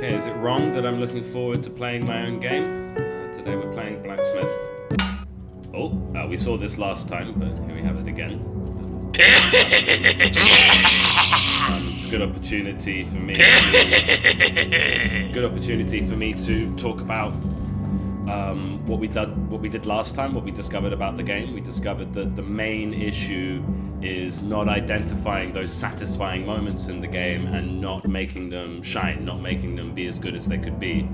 Okay, is it wrong that I'm looking forward to playing my own game? Today we're playing Blacksmith. Oh, we saw this last time, but here we have it again. It's a good opportunity for me. To talk about what we did last time. What we discovered about the game. We discovered that the main issue is not identifying those satisfying moments in the game and not making them shine, not making them be as good as they could be.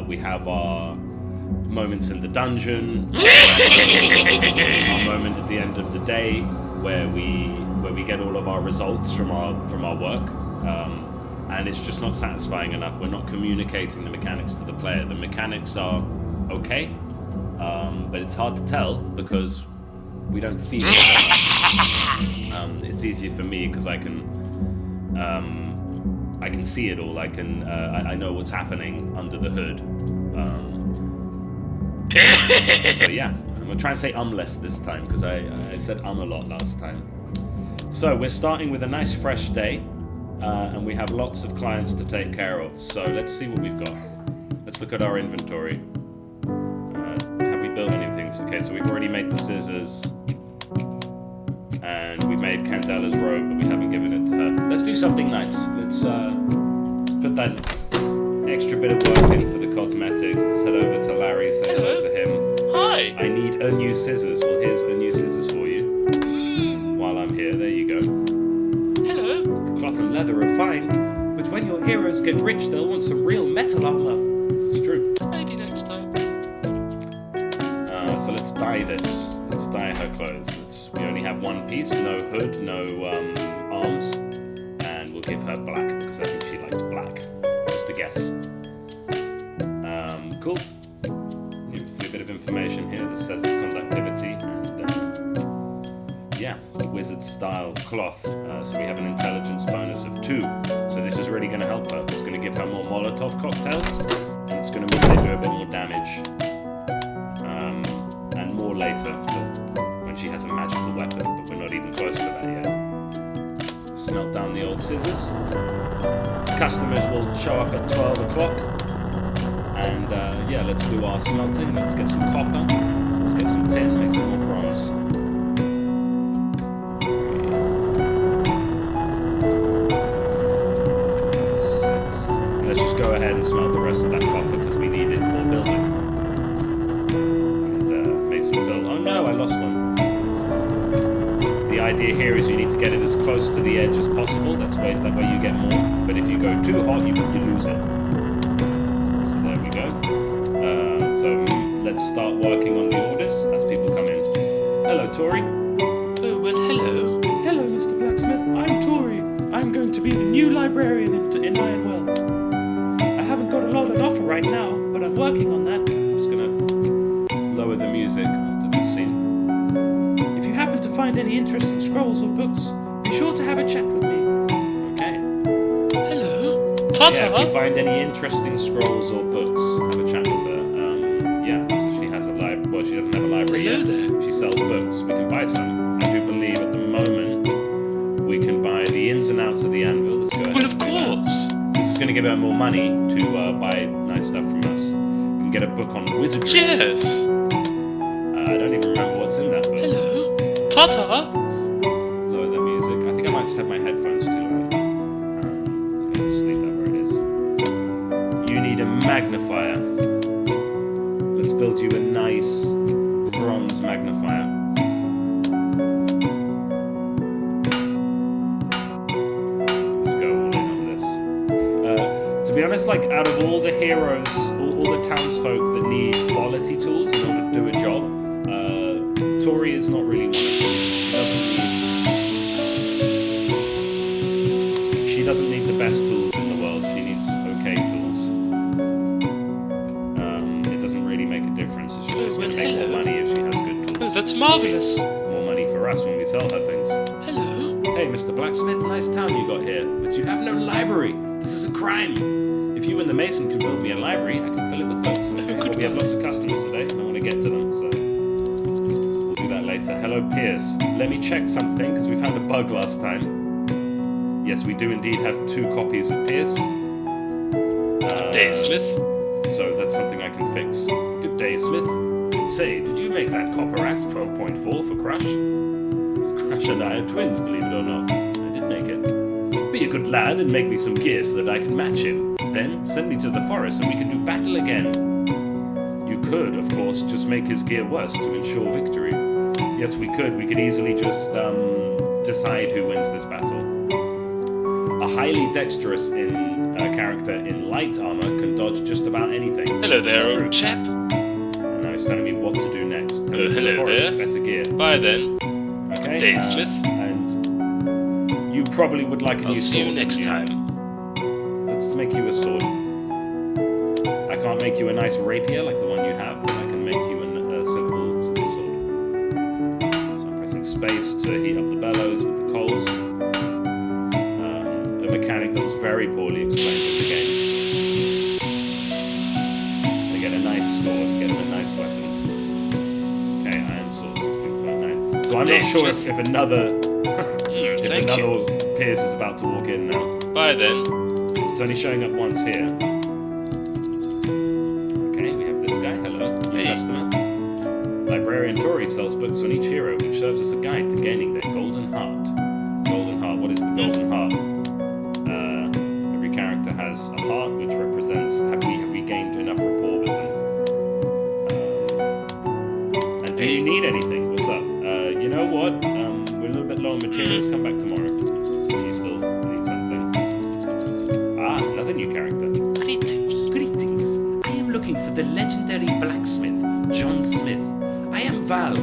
We have our moments in the dungeon, our moment at the end of the day where we get all of our results from our work, and it's just not satisfying enough. We're not communicating the mechanics to the player. The mechanics are okay, but it's hard to tell because we don't feel it. It's easier for me because I can see it all. I know what's happening under the hood. So yeah, I'm gonna try and say less this time because I said a lot last time. So we're starting with a nice fresh day, and we have lots of clients to take care of. So let's see what we've got. Let's look at our inventory. Have we built anything? Okay, so we've already made the scissors, and we made Candela's robe, but we haven't given it to her. Let's do something nice. Let's put that extra bit of work in for the cosmetics. Let's head over to Larry, say hello to him. Hi. I need a new scissors. Well, here's a new scissors for you. While I'm here, there you go. Hello. Cloth and leather are fine, but when your heroes get rich, they'll want some real metal armor. This is true. Maybe next time. So let's dye this. Let's dye her clothes. We only have one piece, no hood, no arms, and we'll give her black because I think she likes black. Just a guess. Cool. You can see a bit of information here that says the conductivity and yeah, wizard style cloth. So we have an intelligence bonus of 2. So this is really going to help her. It's going to give her more Molotov cocktails, and it's going to mean they do a bit more damage. And more later, when she has a magical weapon, but we're not even close to that yet. So smelt down the old scissors. Customers will show up at 12 o'clock. And yeah, let's do our smelting. Let's get some copper. Let's get some tin, make some more bronze. Let's just go ahead and smelt the rest of that copper because we need it for building. And make some fill. Oh no, I lost one. The idea here is you need to get it as close to the edge as possible. That way you get more. But if you go too hot, you lose it. So there we go. So let's start working on the orders as people come in. Hello, Tori. Oh, well, hello. Hello, Mr. Blacksmith. I'm Tori. I'm going to be the new librarian in Ironwell. I haven't got a lot on offer right now, but I'm working on that. I'm just going to lower the music after this scene. If you happen to find any interesting scrolls or books, be sure to have a chat with me. Okay. Hello. Tata. Yeah, if you find any interesting scrolls or books, have a chat with her. Yeah, so she has a library. Well, she doesn't have a library Hello yet. there. She sells books. We can buy some. I do believe at the moment we can buy the ins and outs of the anvil. Let's go ahead. Well, of and do that. course. This is going to give her more money to buy nice stuff from us. We can get a book on wizardry. Yes. I don't even remember what's in that book. Hello. Tata. Lower the music. I think I might just have my headphones too loud. Okay, just leave that where it is. You need a magnifier. Let's build you a nice bronze magnifier. Let's go all in on this. To be honest, like out of all the heroes, all the townsfolk that need quality tools in order to do a job, Tori is not really one of them. She doesn't need the best tools in the world. She needs okay tools. It doesn't really make a difference. It's just she's going to make more money if she has good Oh, tools. that's marvellous. More money for us when we sell her things. Hello. Hey, Mr. Blacksmith, nice town you got here, but you have no library. This is a crime. If you and the mason can build me a library, I can fill it with books. Okay, well, we have lots of customers today, and I want to get to them, so we'll do that later. Hello, Pierce. Let me check something, because we found a bug last time. Yes, we do indeed have 2 copies of Pierce. Good day, Smith. So that's something I can fix. Good day, Smith. Say, did you make that copper axe 12.4 for Crush? Crush and I are twins, believe it or not. I did make it. Be a good lad and make me some gear so that I can match him. Then send me to the forest and we can do battle again. You could, of course, just make his gear worse to ensure victory. Yes, we could. We could easily just decide who wins this battle. A highly dexterous character in light armor can dodge just about anything. Hello This there, is true. old chap. And now he's telling me what to do next. Tell me to the Hello forest, there. better gear. Bye then. Okay. Good day, Smith. And you probably would like a I'll new see sword. you next wouldn't time. Let's make you a sword. I can't make you a nice rapier like the one you have, but I can make you a simple sword. So I'm pressing space to heat up the bellows with the coals. A mechanic that was very poorly explained in the game. To get a nice sword, to get him a nice weapon. Okay, iron sword 16.9. So I'm not sure if another Thank you. Pierce is about to walk in now. Bye then. It's only showing up once here. Okay, we have this guy. Hello, new Hey. customer. Librarian Tori sells books on each hero, which serves as a guide to gaining their golden heart. Golden heart. What is the golden heart? Every character has a heart, which represents have we gained enough rapport with them. And do you need anything? What's up? You know what? We're a little bit low on materials. Come back tomorrow. If you still need something. Ah, another new character. Greetings. Greetings. I am looking for the legendary blacksmith, John Smith. I am Val.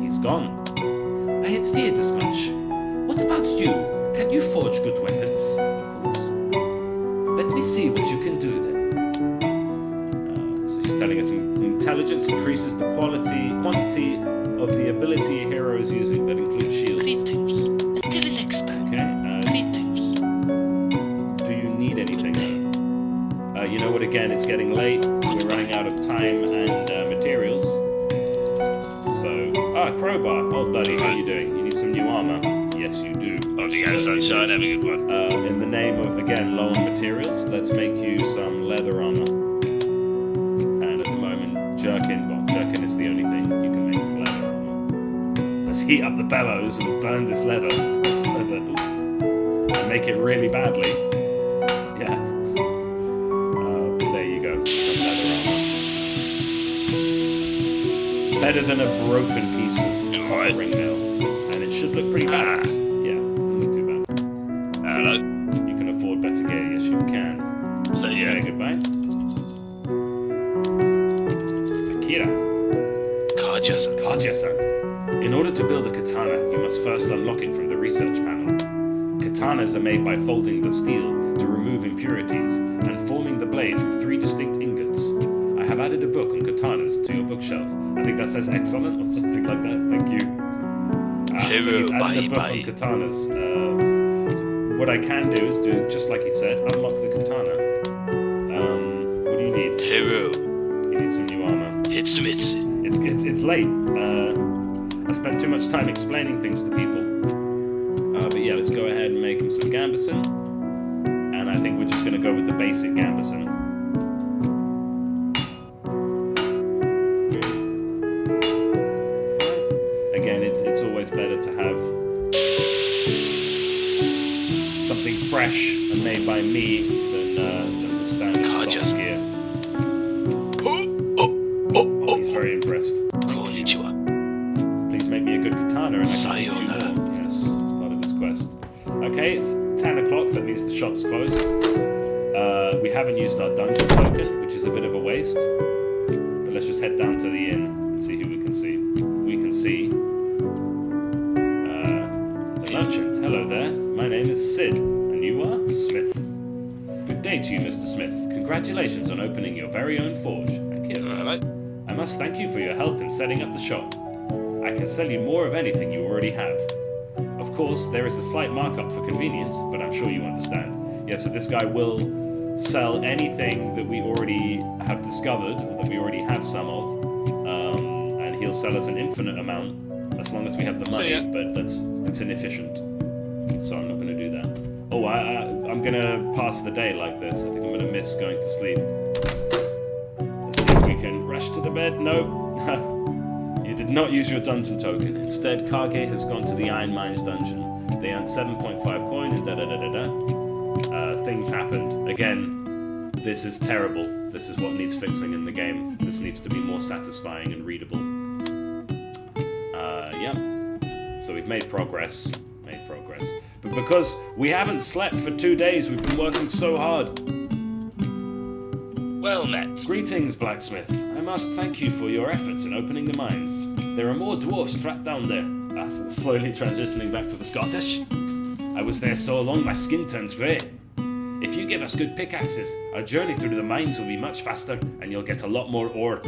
He's gone. I had feared as much. What about you? Can you forge good weapons? Of course. Let me see what you can do then. So she's telling us intelligence increases the quantity of the ability a hero is using that includes shields. Greetings. Until next time. Okay. Greetings. Do you need anything? You know what? Again, it's getting late. We're running out of time and materials. So, crowbar. Oh, buddy, how are you doing? You need some new armor. Yes, you do. Off you go, sunshine. Have a good one. In the name of again low on materials, let's make you some leather armor. And at the moment, jerkin. Well, jerkin is the only thing you can make from leather armor. Let's heat up the bellows and burn this leather. And make it really badly. Yeah. There you go. Some leather armor. Better than a broken piece of copper ringnail. And it should look pretty bad. Yeah, doesn't look too bad. Hello. You can afford better gear. Yes, you can. So Okay, yeah. goodbye. Akira. Kaja-san. In order to build a katana, you must first unlock it from the research panel. Katanas are made by folding the steel to remove impurities and forming the blade from 3 distinct ingots. I have added a book on katanas to your bookshelf. I think that says excellent or something like that. Thank you. So he's added a book on katanas. So what I can do is do it just like he said, unlock the katana. What do you need? Hero. You need some new armor. It's Mitzi. It's late. I spent too much time explaining things to people. But yeah, let's go ahead and make him some gambeson. And I think we're just going to go with the basic gambeson. Again, it's always better to have something fresh and made by me than the standard stock gear. Oh, he's very impressed. Konnichiwa. Please make me a good katana and I can teach you Sayonara. more. Yes, part of this quest. Okay, it's 10 o'clock. That means the shop's closed. We haven't used our dungeon token, which is a bit of a waste. But let's just head down to the inn and see who we can see. We can see the merchant. Hello there. My name is Sid, and you are Smith. Good day to you, Mr. Smith. Congratulations on opening your very own forge. Thank you. Hello. I must thank you for your help in setting up the shop. I can sell you more of anything you already have. Of course, there is a slight markup for convenience, but I'm sure you understand. Yeah, so this guy will sell anything that we already have discovered, or that we already have some of, and he'll sell us an infinite amount, as long as we have the money, yeah. but that's inefficient. So I'm not going to do that. Oh, I'm gonna pass the day like this. I think I'm gonna miss going to sleep. Let's see if we can rush to the bed. No. You did not use your dungeon token. Instead, Kage has gone to the Iron Mines dungeon. They earned 7.5 coin and da-da-da-da-da. Things happened. Again, this is terrible. This is what needs fixing in the game. This needs to be more satisfying and readable. Yep. So we've made progress. But because we haven't slept for 2 days, we've been working so hard. Well met. Greetings, Blacksmith. I must thank you for your efforts in opening the mines. There are more dwarfs trapped down there. Slowly transitioning back to the Scottish. I was there so long my skin turns grey. If you give us good pickaxes, our journey through the mines will be much faster and you'll get a lot more ore.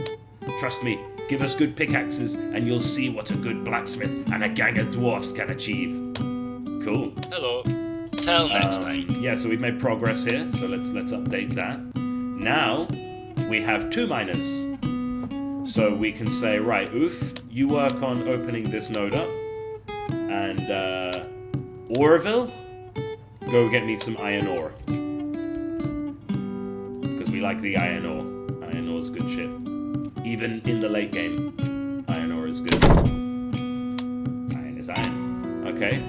Trust me, give us good pickaxes and you'll see what a good blacksmith and a gang of dwarfs can achieve. Cool. Hello. Till next time. Yeah, so we've made progress here, so let's update that. Now, we have 2 miners. So we can say, right, Oof, you work on opening this node up. And, Orville, go get me some iron ore. Because we like the iron ore. Iron ore's good shit. Even in the late game, iron ore is good. Iron is iron. Okay.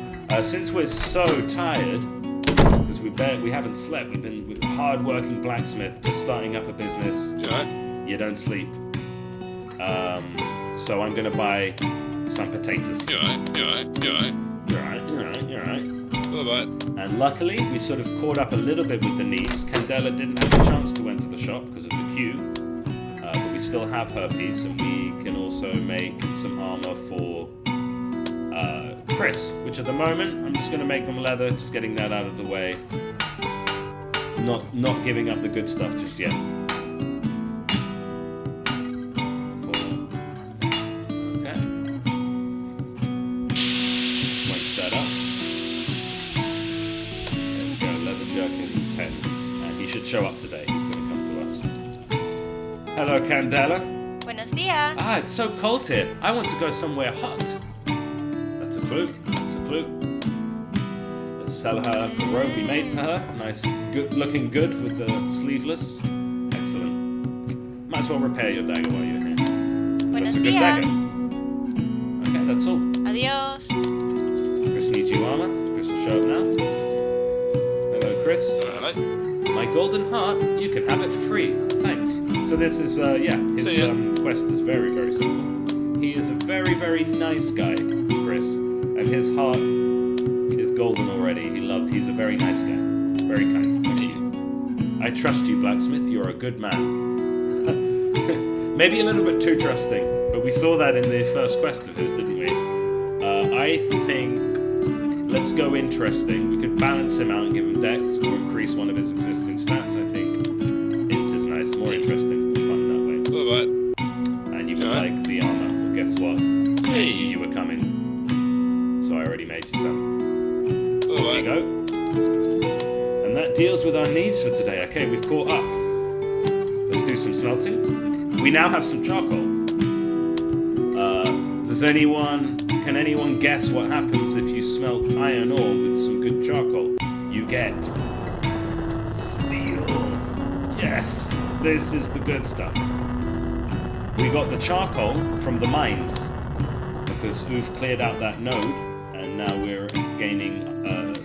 Since we're so tired, because we haven't slept, we've been with hard-working blacksmith, just starting up a business. You alright? You don't sleep. So I'm gonna buy some potatoes. You alright? You alright? You alright? You're right. Alright. And luckily, we sort of caught up a little bit with the needs. Candela didn't have a chance to enter the shop because of the queue, but we still have her piece, and we can also make some armor for Chris, which at the moment, I'm just going to make them leather, just getting that out of the way. Not giving up the good stuff just yet. Okay. Once that up. There we go, leather jerkin 10. And he should show up today, he's going to come to us. Hello, Candela. Buenos días. Ah, it's so cold here. I want to go somewhere hot. That's a clue. Let's sell her the robe we made for her. Nice, good, looking good with the sleeveless. Excellent. Might as well repair your dagger while you're here. Buenos That's a good días. dagger. Okay, that's all. Adiós. Chris needs you armor. Chris will show up now. Hello, Chris. Alright. My golden heart, you can have it free. Thanks. So this is, his quest is very, very simple. He is a very, very nice guy, Chris, and his heart is golden already. He's a very nice guy. Very kind. Thank you. I trust you, Blacksmith. You're a good man. Maybe a little bit too trusting, but we saw that in the first quest of his, didn't we? I think let's go interesting. We could balance him out and give him dex or increase one of his existing stats. I think int is nice, more interesting, fun that way. Alright. And you would Alright. like the armor. Well, guess what? Hey. You were coming. So I already made you some. There you Alright. go. And that deals with our needs for today. Okay, we've caught up. Let's do some smelting. We now have some charcoal. Can anyone guess what happens if you smelt iron ore with some good charcoal? You get steel. Yes, this is the good stuff. We got the charcoal from the mines because Oof cleared out that node, and now we're gaining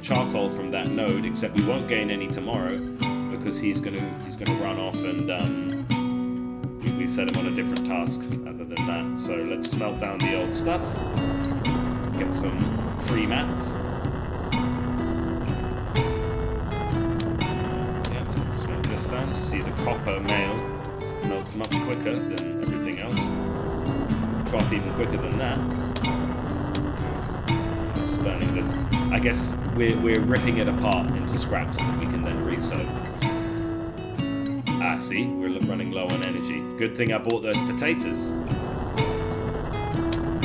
charcoal from that node. Except we won't gain any tomorrow because he's gonna run off and we set him on a different task other than that. So let's smelt down the old stuff. Get some free mats. Yeah, so smelt this down. You see the copper mail melts much quicker than everything else. Cloth even quicker than that. Just burning this. I guess we're ripping it apart into scraps that we can then resew. Ah, see, we're running low on energy. Good thing I bought those potatoes.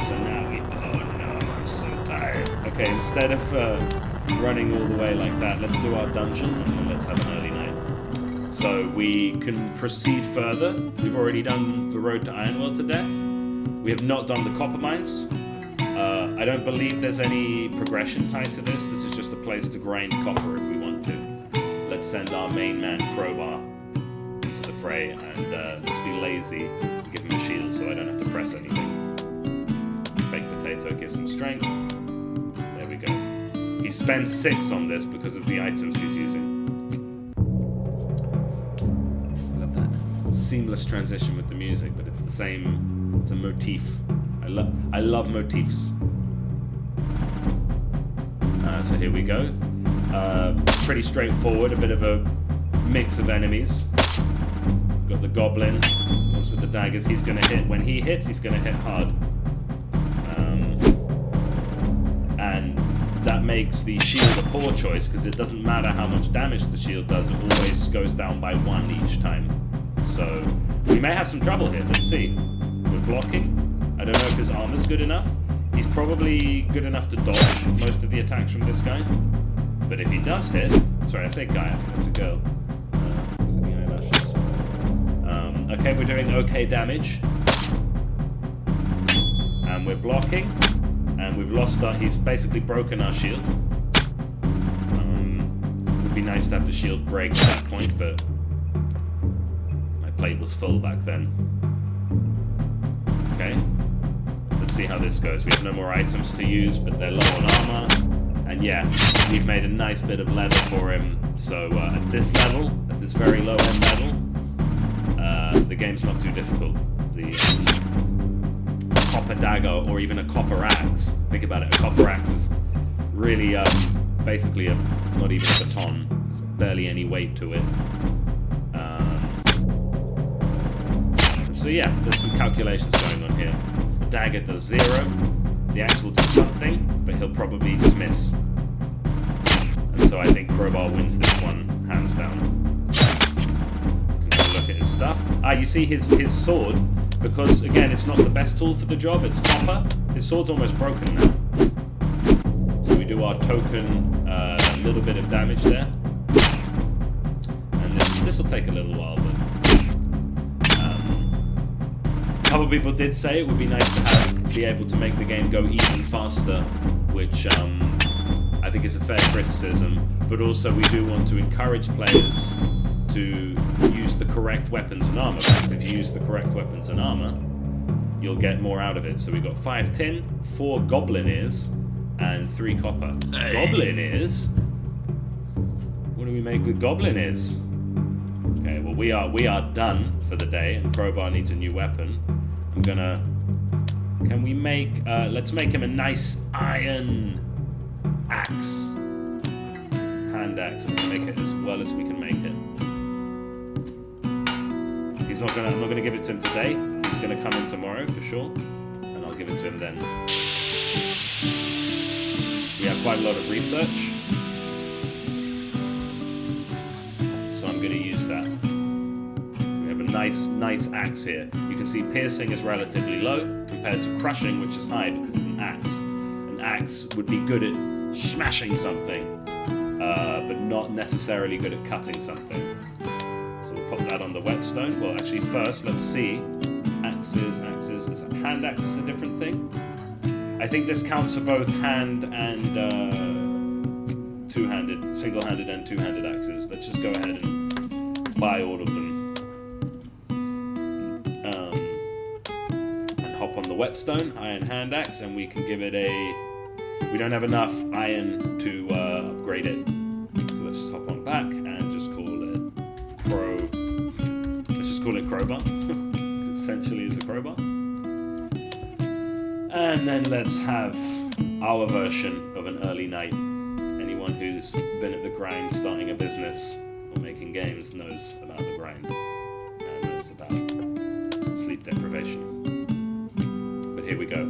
So now oh no, I'm so tired. Okay, instead of running all the way like that, let's do our dungeon and then let's have an early night. So we can proceed further. We've already done the road to Ironworld to death. We have not done the copper mines. I don't believe there's any progression tied to this. This is just a place to grind copper if we want to. let's send our main man Crowbar to the fray, and let's be lazy, give him a shield so I don't have to press anything. Baked potato gives him strength. There we go. He spends 6 on this because of the items he's using. Love that seamless transition with the music, but it's the same. It's a motif. I love motifs. So here we go. Pretty straightforward. A bit of a mix of enemies. Got the goblin. Once with the daggers, he's going to hit. When he hits, he's going to hit hard. And that makes the shield a poor choice because it doesn't matter how much damage the shield does. It always goes down by 1 each time. So we may have some trouble here. Let's see. We're blocking. I don't know if his armor's good enough. He's probably good enough to dodge most of the attacks from this guy. But if he does hit... Sorry, I say guy, I think that's a girl. Because of the eyelashes. Okay, we're doing okay damage. And we're blocking. And we've lost our... He's basically broken our shield. It would be nice to have the shield break at that point, but... my plate was full back then. Okay. Let's see how this goes. We have no more items to use, but they're low on armor. And yeah, we've made a nice bit of leather for him. So at this level, at this very low end level, the game's not too difficult. The copper dagger or even a copper axe. Think about it, a copper axe is really basically not even a baton. There's barely any weight to it. So yeah, there's some calculations going on here. The dagger does 0. The axe will do something, but he'll probably just miss. And so I think Crowbar wins this one, hands down. Can have a look at his stuff. You see his sword, because again, it's not the best tool for the job, it's copper. His sword's almost broken now. So we do our token, a little bit of damage there. And this will take a little while, but... a couple people did say it would be nice to be able to make the game go even faster, which I think is a fair criticism, but also we do want to encourage players to use the correct weapons and armor, because if you use the correct weapons and armor, you'll get more out of it. So we've got 5 tin, 4 goblin ears, and 3 copper. Hey. Goblin ears? What do we make with goblin ears? Okay, well we are done for the day, and Crowbar needs a new weapon. I'm gonna... Can we make... let's make him a nice iron axe. Hand axe. We're gonna make it as well as we can make it. I'm not gonna give it to him today. He's gonna come in tomorrow for sure. And I'll give it to him then. We have quite a lot of research. So I'm gonna use that. Nice axe here. You can see piercing is relatively low compared to crushing, which is high because it's an axe. An axe would be good at smashing something, but not necessarily good at cutting something. So we'll put that on the whetstone. Well, actually, first let's see. Axes. Is hand axe is a different thing? I think this counts for both hand and two-handed, single-handed and two-handed axes. Let's just go ahead and buy all of them. Hop on the whetstone, iron hand axe, and we can give it a... We don't have enough iron to upgrade it. So let's just hop on back and just call it Let's just call it Crowbar, because essentially it's a crowbar. And then let's have our version of an early night. Anyone who's been at the grind starting a business or making games knows about the grind and knows about sleep deprivation. Here we go.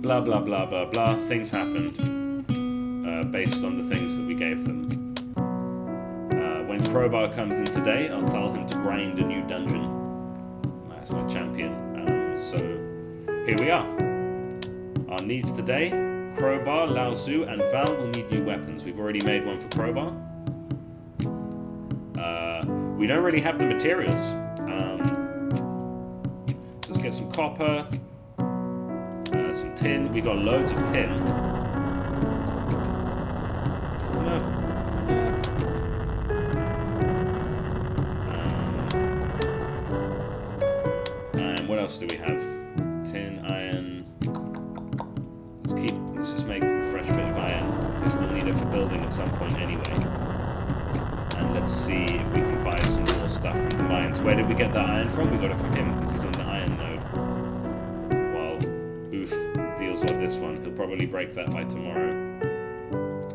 Blah, blah, blah, blah, blah. Things happened based on the things that we gave them. When Crowbar comes in today, I'll tell him to grind a new dungeon. That's my champion. So here we are. Our needs today, Crowbar, Lao Tzu, and Val will need new weapons. We've already made one for Crowbar. We don't really have the materials. So let's get some copper. Some tin. We got loads of tin. No. else do we have? Tin, iron. Let's just make a fresh bit of iron, because we'll need it for building at some point anyway. And let's see if we can buy some more stuff from the mines. Where did we get that iron from? We got it from him, because he's on the iron node. While Oof deals with this one. He'll probably break that by tomorrow.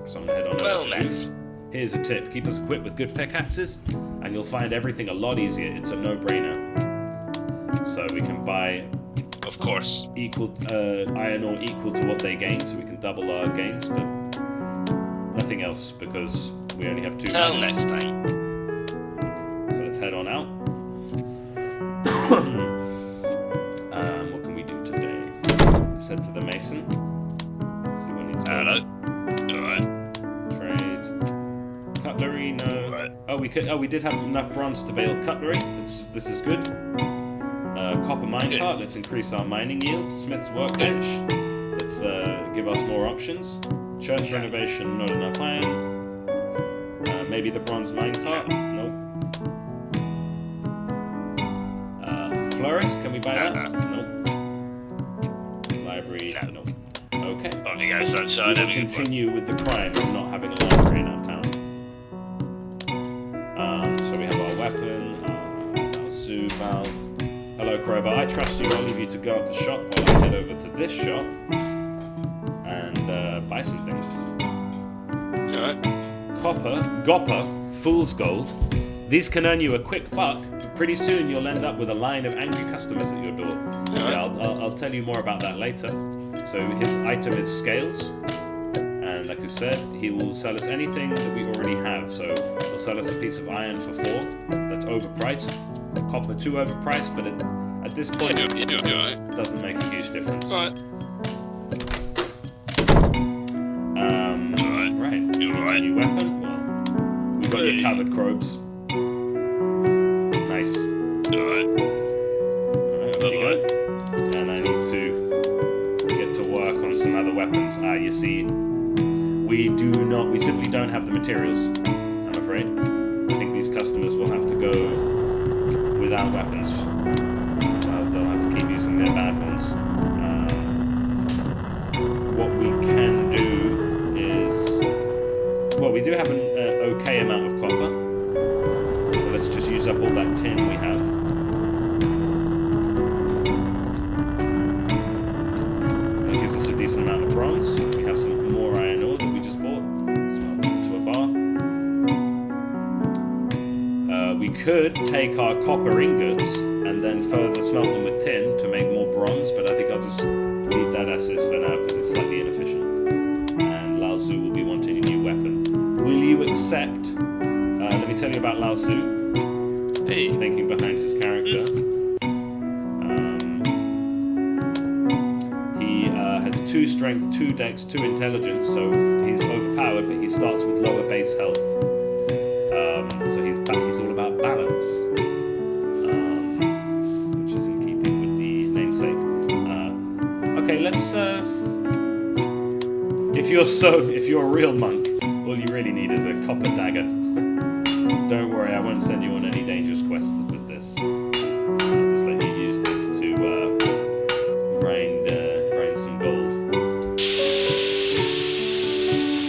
So I'm going to head on over to Oof. Here's a tip. Keep us equipped with good pickaxes, and you'll find everything a lot easier. It's a no-brainer. So we can buy... Of course. Equal iron ore equal to what they gain, so we can double our gains, but nothing else because we only have 2 Till minutes. next time. So let's head on out. What can we do today? Let's head to the mason. See what needs to Hello. Alright. Trade. Cutlery, no. Right. Oh, we did have enough bronze to build cutlery. This is good. Copper minecart, let's increase our mining yields. Smith's workbench, let's give us more options. Church renovation, not enough iron. Maybe the bronze minecart, nope. Florist, can we buy that? Nope. Library, nope. Okay. On you go, sunshine. We'll continue with the crime of not having a library in our town. So we have our weapon, Valsu, Valve. Hello, Crowbar. I trust you. I'll leave you to go up the shop while I head over to this shop and buy some things. Alright. Copper, Gopper, Fool's Gold. These can earn you a quick buck, but pretty soon you'll end up with a line of angry customers at your door. Yeah, I'll tell you more about that later. So his item is scales, and like I said, he will sell us anything that we already have. So he'll sell us a piece of iron for 4, that's overpriced. Copper 2 overpriced, but at this point it doesn't make a huge difference. Right. Right. Alright. New weapon. Well, we've got your covered crobes. Nice. Alright. Alright, off you go. And I need to get to work on some other weapons. You see, we simply don't have the materials, I'm afraid. I think these customers will have to go without weapons. They'll have to keep using their bad ones. What we can do is... Well, we do have an okay amount of copper. So let's just use up all that tin we have. That gives us a decent amount of bronze. We have some more iron ore that we just bought. Smelt into a bar. We could take our copper ingots and then further smelt them with tin to make more bronze, but I think I'll just leave that as is for now because it's slightly inefficient. And Lao Tzu will be wanting a new weapon. Will you accept? Let me tell you about Lao Tzu. Hey. Thinking behind his character. He has 2 strength, 2 dex, 2 intelligence, so he's overpowered, but he starts with lower base health. So he's all about balance, which is in keeping with the namesake. Okay, let's. If you're a real monk, all you really need is a copper dagger. Don't worry, I won't send you on any dangerous quests with this. I'll just let you use this to grind some gold.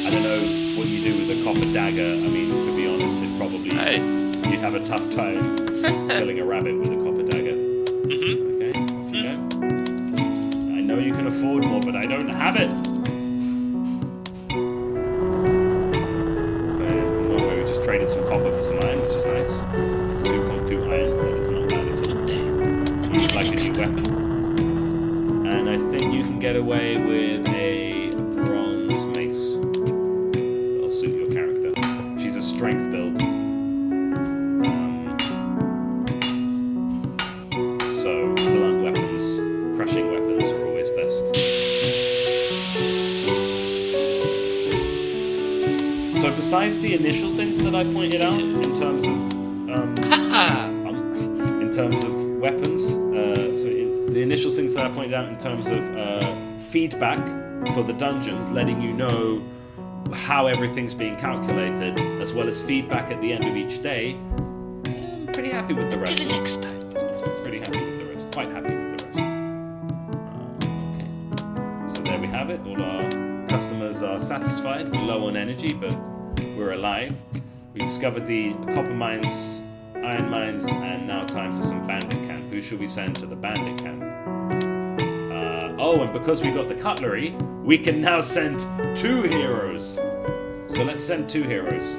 I don't know what you do with a copper dagger. I mean, to be honest, it probably you'd have a tough time killing a rabbit with a copper dagger. Okay, off you go. I know you can afford more, but I don't have it. Traded some copper for some iron, which is nice. It's 2.2 iron, that is not bad at all. Looks like a new weapon. And I think you can get away with a bronze mace. That'll suit your character. She's a strength build. So blunt weapons, crushing weapons are always best. So besides the initial things that I pointed out in terms of weapons, the initial things that I pointed out in terms of feedback for the dungeons, letting you know how everything's being calculated, as well as feedback at the end of each day, I'm pretty happy with the rest. Till next time. Pretty happy with the rest. Quite happy with the rest. have it. All our customers are satisfied. We're low on energy, but we're alive. We discovered the copper mines, iron mines, and now time for some bandit camp. Who should we send to the bandit camp? Oh, and because we got the cutlery, we can now send 2 heroes. So let's send 2 heroes.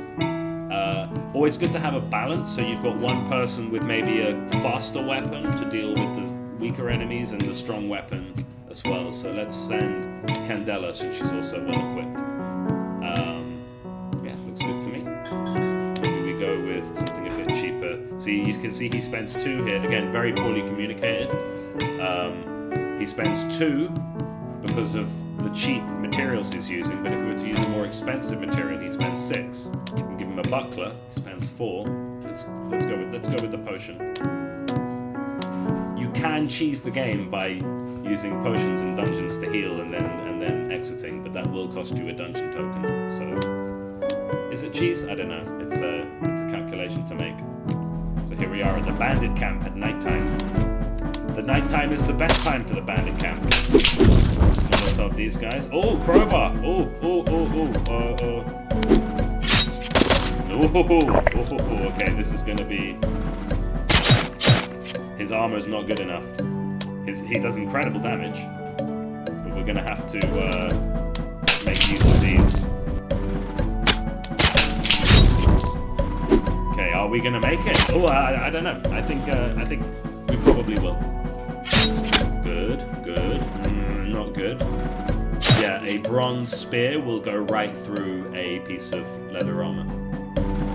Always good to have a balance, so you've got one person with maybe a faster weapon to deal with the weaker enemies and the strong weapon as well. So let's send Candela, since she's also well equipped. Yeah, looks good to me. Maybe we go with something a bit cheaper. See, you can see he spends 2 here. Again, very poorly communicated. He spends 2 because of the cheap materials he's using, but if we were to use a more expensive material, he spends 6. We can give him a buckler, he spends 4. Let's go with the potion. You can cheese the game by using potions in dungeons to heal and then exiting, but that will cost you a dungeon token. So, is it cheese? I don't know. It's a calculation to make. So here we are at the bandit camp at nighttime. The nighttime is the best time for the bandit camp. Molotov these guys. Oh, crowbar! Oh, okay, this is gonna be... His armor's not good enough. He does incredible damage, but we're gonna have to make use of these. Okay, are we gonna make it? Oh, I don't know. I think we probably will. Good. Not good. Yeah, a bronze spear will go right through a piece of leather armor.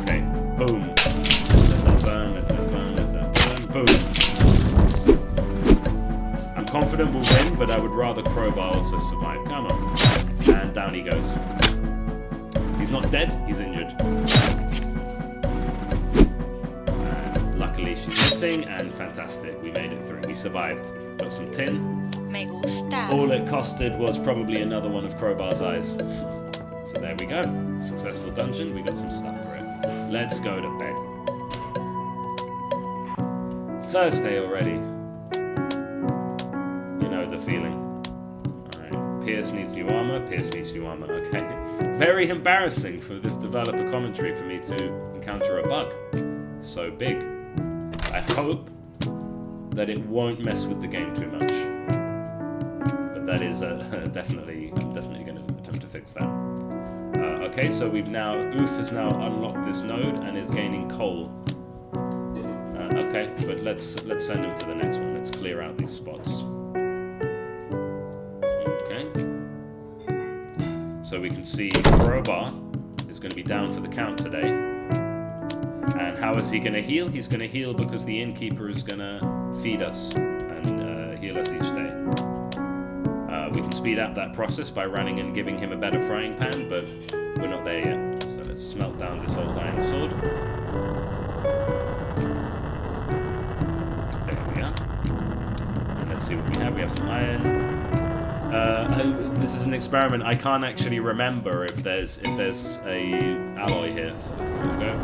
Okay, boom. Let that burn, let that burn. Boom. I'm confident we'll win, but I would rather Crowbar also survive. Come on. And down he goes. He's not dead, he's injured. And luckily she's missing, and fantastic. We made it through. We survived. Got some tin. Me gusta. All it costed was probably another one of Crowbar's eyes. So there we go. Successful dungeon. We got some stuff for it. Let's go to bed. Thursday already. You know the feeling. Alright. Pierce needs new armor. Pierce needs new armor. Okay. Very embarrassing for this developer commentary for me to encounter a bug so big. I hope that it won't mess with the game too much. But that is definitely going to attempt to fix that. Okay, so Oof has now unlocked this node and is gaining coal. Okay, but let's send him to the next one. Let's clear out these spots. Okay. So we can see Crowbar is going to be down for the count today. And how is he going to heal? He's going to heal because the innkeeper is going to feed us and heal us each day. We can speed up that process by running and giving him a better frying pan, but we're not there yet. So let's smelt down this old iron sword. There we are. And let's see what we have. We have some iron. This is an experiment. I can't actually remember if there's a alloy here. So let's give it a go.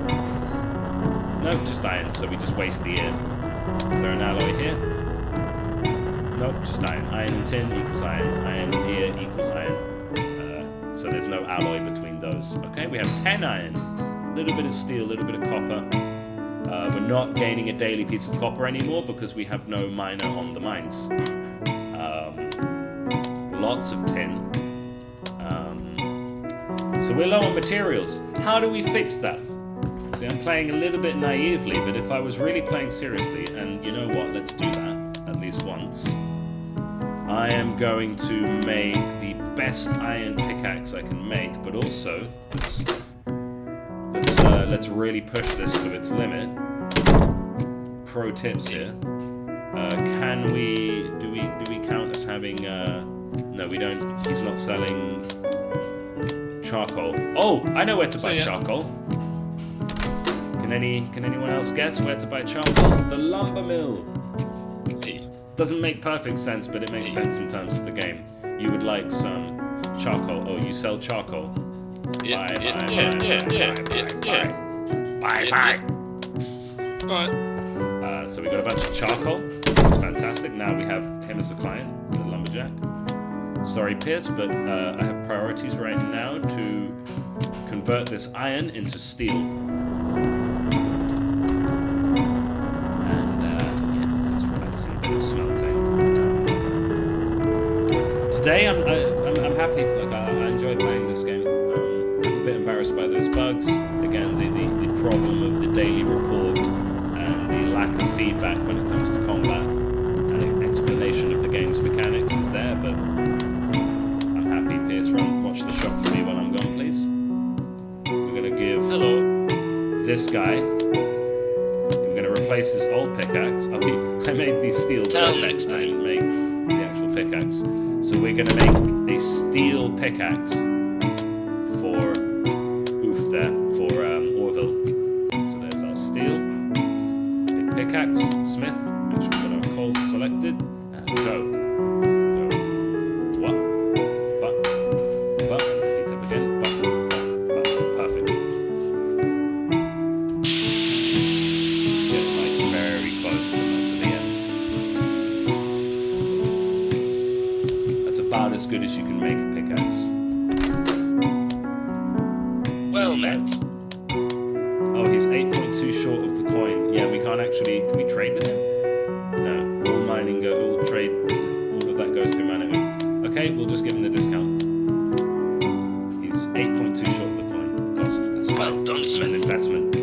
No, just iron. So we just waste the air. Is there an alloy here? Nope, just iron. Iron and tin equals iron. Iron here equals iron. So there's no alloy between those. Okay, we have 10 iron. A little bit of steel, a little bit of copper. We're not gaining a daily piece of copper anymore because we have no miner on the mines. Lots of tin. So we're low on materials. How do we fix that? See, I'm playing a little bit naively, but if I was really playing seriously, and you know what, let's do that at least once. I am going to make the best iron pickaxe I can make, but also let's really push this to its limit. Pro tips here. Do we count as having no, we don't. He's not selling charcoal. Oh, I know where to buy charcoal. Can anyone else guess where to buy charcoal? The lumber mill. Doesn't make perfect sense, but it makes sense in terms of the game. You would like some charcoal. Oh, you sell charcoal. Yeah. Bye. Alright. So we got a bunch of charcoal. This is fantastic. Now we have him as a client, the lumberjack. Sorry, Pierce, but I have priorities right now to convert this iron into steel. And yeah, let's relax a bit of smelting. Today I'm happy. Like I enjoy playing this game. I'm a bit embarrassed by those bugs. Again, the problem of the daily report and the lack of feedback when it comes to combat. An explanation of the game's mechanics is there, but I'm happy. Pierce, watch the shop for me while I'm gone, please. We're gonna give this guy. We're gonna replace his old pickaxe. I made these steel. Next I time. didn't make the actual pickaxe. So we're gonna make a steel pickaxe for Orville. So there's our steel pickaxe, Smith. Make sure we've got our coal selected. And go. What? But. Heat up again. But. Perfect. Get like very close to the end. That's about as good as you can make a pickaxe. Well met. Oh, he's 8.2 short of the coin. Yeah, we can't actually. Can we trade with him? No. All mining all trade. All of that goes through mana. Okay, we'll just give him the discount. He's 8.2 short of the coin cost. That's fine. Well done, An Smith. investment.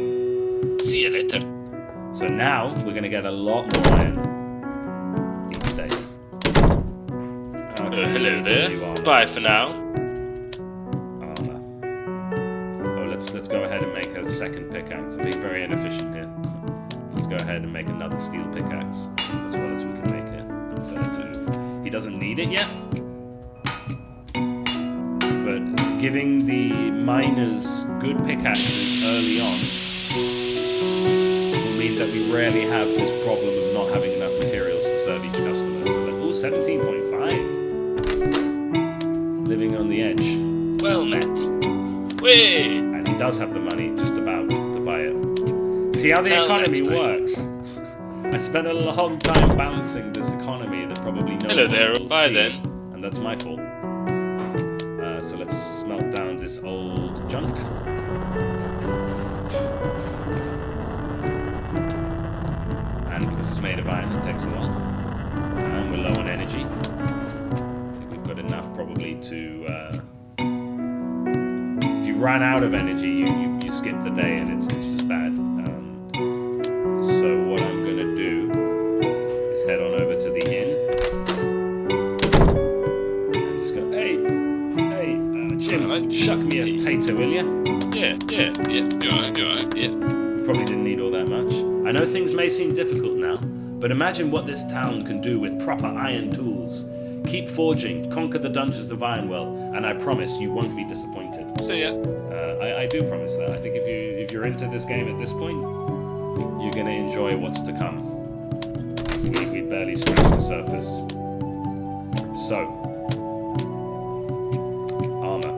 See you later. So now we're going to get a lot more iron each day. Okay, Hello you there. armor. Bye for now. Armor. Oh, let's go ahead and make a second pickaxe. I'm being very inefficient here. Let's go ahead and make another steel pickaxe as well as we can make it. Instead of two. He doesn't need it yet. But giving the miners good pickaxes early on will mean that we rarely have this problem of not having enough materials to serve each customer. So like, 17.5. Living on the edge. Well met. Whee! And he does have the money just about to buy it. See how the economy Next time. works? I spent a long time balancing this economy that probably no Hello one there, will bye see, then. and that's my fault. So let's smelt down this old junk. And because it's made of iron, it takes a while. And we're low on energy. I think we've got enough probably to... if you run out of energy, you skip the day and it's just bad. So what I'm going to do is head on over to the inn. And just go, hey, Jim, Alright. shuck me a potato, will ya? Yeah. You alright, yeah. Probably didn't need all that much. I know things may seem difficult now, but imagine what this town can do with proper iron tools. Keep forging, conquer the dungeons of Ironwell, and I promise you won't be disappointed. So yeah. I do promise that. I think if you're into this game at this point, you're going to enjoy what's to come. We barely scratched the surface. So, armor.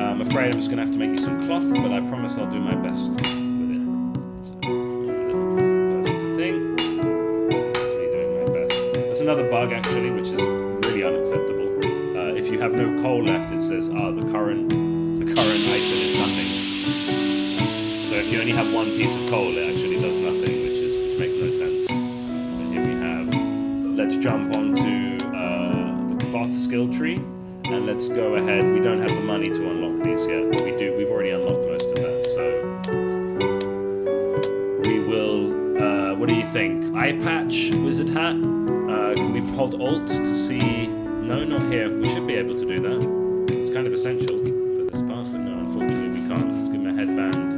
I'm afraid I'm just going to have to make you some cloth, but I promise I'll do my best with it. So, the thing. That's me doing my best. That's another bug actually, which is really unacceptable. If you have no coal left, it says, the current item is nothing. So if you only have one piece of coal, it actually does nothing, which makes no sense. But here we have. Let's jump onto the cloth skill tree, and let's go ahead. We don't have the money to unlock these yet, but we do. We've already unlocked most of that, so we will. What do you think? Eye patch, wizard hat. Can we hold Alt to see? No, not here. We should be able to do that. It's kind of essential for this part, but no, unfortunately we can't. Let's give him a headband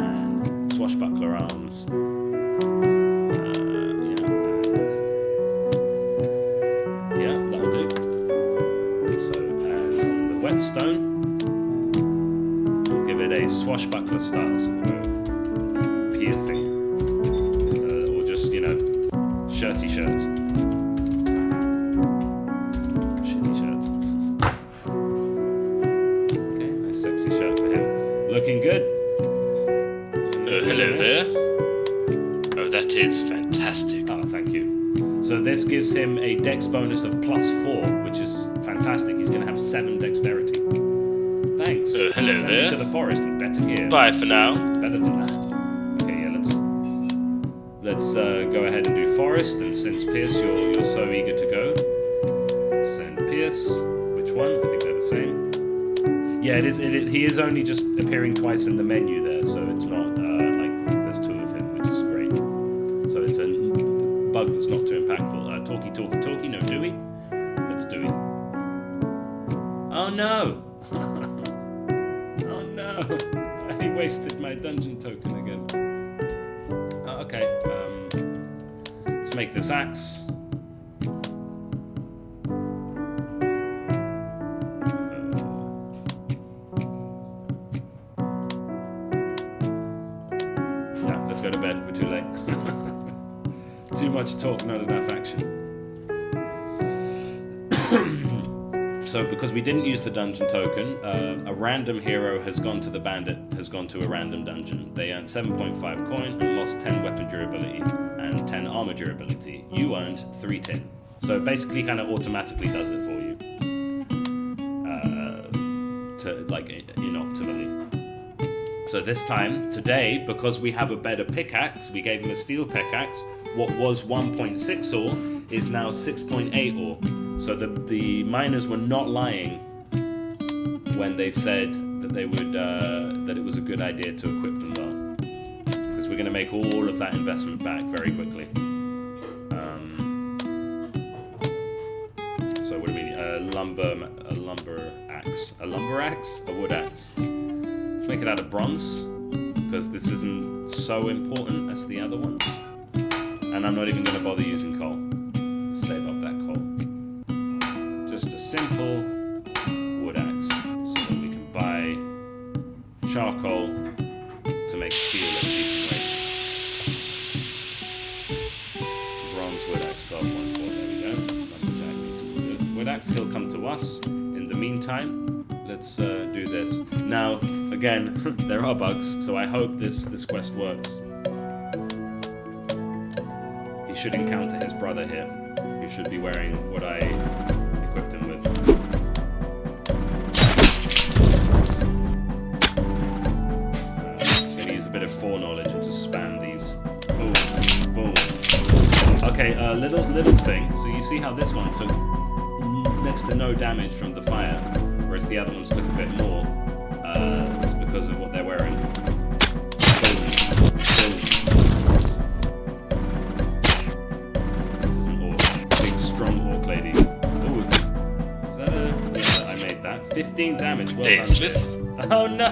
and swashbuckler arms. Yeah, that'll do. So, and on the whetstone, we'll give it a swashbuckler style, so we'll go piercing, or just shirty shirt. Looking good. Hello there. Oh, that is fantastic. Oh, thank you. So So this gives him a dex bonus of +4, which is fantastic. He's going to have 7 dexterity. Thanks. Hello Send there. me to the forest with better gear. Bye for now. Better than that. Okay, yeah, let's go ahead and do forest. And since Pierce, you're so eager to go, send Pierce. Which one? I think they're the same. Yeah, it is. He is only just appearing twice in the menu there, so it's not like there's 2 of him, which is great. So it's a bug that's not too impactful. Talkie, no Dewey. Let's Dewey. Oh no! Oh no! I wasted my dungeon token again. Okay, let's make this axe. Yeah, let's go to bed. We're too late. Too much talk, not enough action. So because we didn't use the dungeon token, a random hero has gone to the bandit, has gone to a random dungeon. They earned 7.5 coin and lost 10 weapon durability and 10 armor durability. You earned 3 tin. So it basically kind of automatically does it for you. Inoptimally. So this time, today, because we have a better pickaxe, we gave him a steel pickaxe, what was 1.6 ore is now 6.8 ore. So the miners were not lying when they said that they would that it was a good idea to equip them well, because we're going to make all of that investment back very quickly. So what do we need? A lumber axe, a wood axe. Let's make it out of bronze, because this isn't so important as the other ones. And I'm not even going to bother using coal. Let's save up that coal. Just a simple wood axe, so that we can buy charcoal to make steel at a decent rate. Bronze wood axe, 12.4, there we go. Lumberjack needs wood axe, he'll come to us. In the meantime, let's do this. Now, again, there are bugs, so I hope this quest works. He should encounter his brother here, who should be wearing what I equipped him with. Gonna use a bit of foreknowledge and just spam these. Boom, boom. Okay, little thing. So you see how this one took next to no damage from the fire, whereas the other ones took a bit more. It's because of what they're wearing. Boom, boom. This is an orc, big strong orc lady. Ooh, is that a? Yeah, I made that. 15 damage. Well done, Smith. Oh no!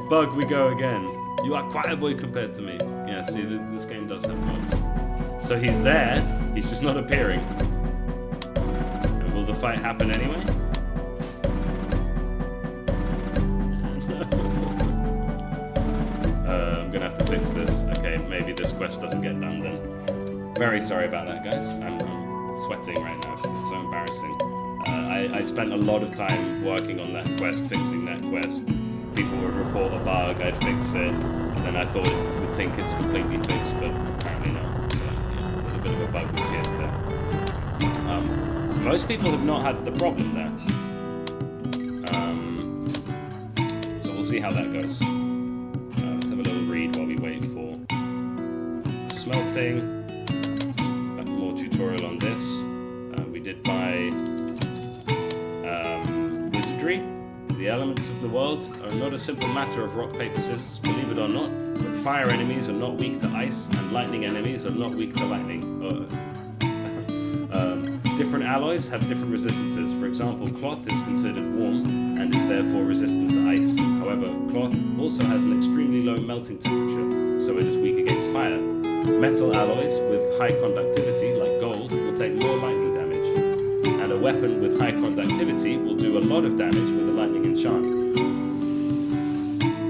Bug, we go again. You are quite a boy compared to me. Yeah, see, this game does have bugs. So he's there. He's just not appearing. And will the fight happen anyway? I'm gonna have to fix this. Okay, maybe this quest doesn't get done then. Very sorry about that, guys. I'm sweating right now. It's so embarrassing. I spent a lot of time working on that quest, fixing that quest. People would report a bug, I'd fix it, and I thought it would think it's completely fixed, but apparently not. So, yeah, a little bit of a bug with Pierce there. Most people have not had the problem there. So we'll see how that goes. Let's have a little read while we wait for smelting. More tutorial on this. We did buy wizardry. The elements of the world are not a simple matter of rock, paper, scissors, believe it or not, but fire enemies are not weak to ice, and lightning enemies are not weak to lightning. Different alloys have different resistances. For example, cloth is considered warm and is therefore resistant to ice. However, cloth also has an extremely low melting temperature, so it is weak against fire. Metal alloys with high conductivity, like gold, will take more lightning damage. And a weapon with high conductivity will do a lot of damage with a lightning enchant.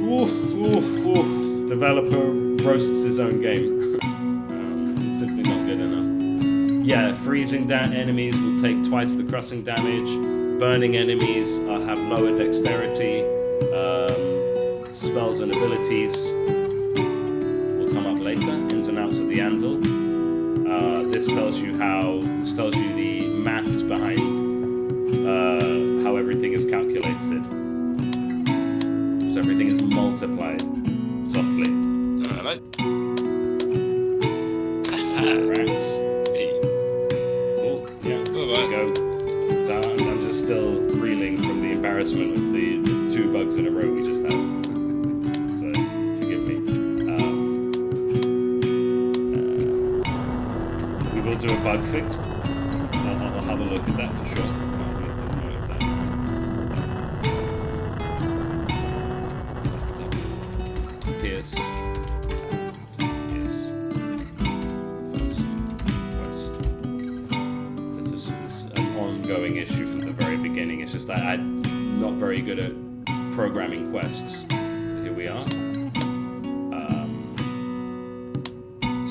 Oof, oof, oof. Developer roasts his own game. This is simply not good enough. Yeah, freezing enemies will take twice the crushing damage. Burning enemies have lower dexterity. Spells and abilities will come up later. Ins and outs of the anvil. this tells you the maths behind how everything is calculated. So everything is multiplied softly. Hello. Rats. Hey. Oh, yeah. There we go. I'm just still reeling from the embarrassment of the 2 bugs in a row we just had. So forgive me. We will do a bug fix. I'll have a look at that for sure. I'll make a note of that. Pierce. First quest. This is an ongoing issue from the very beginning. It's just that I'm not very good at programming quests. Here we are.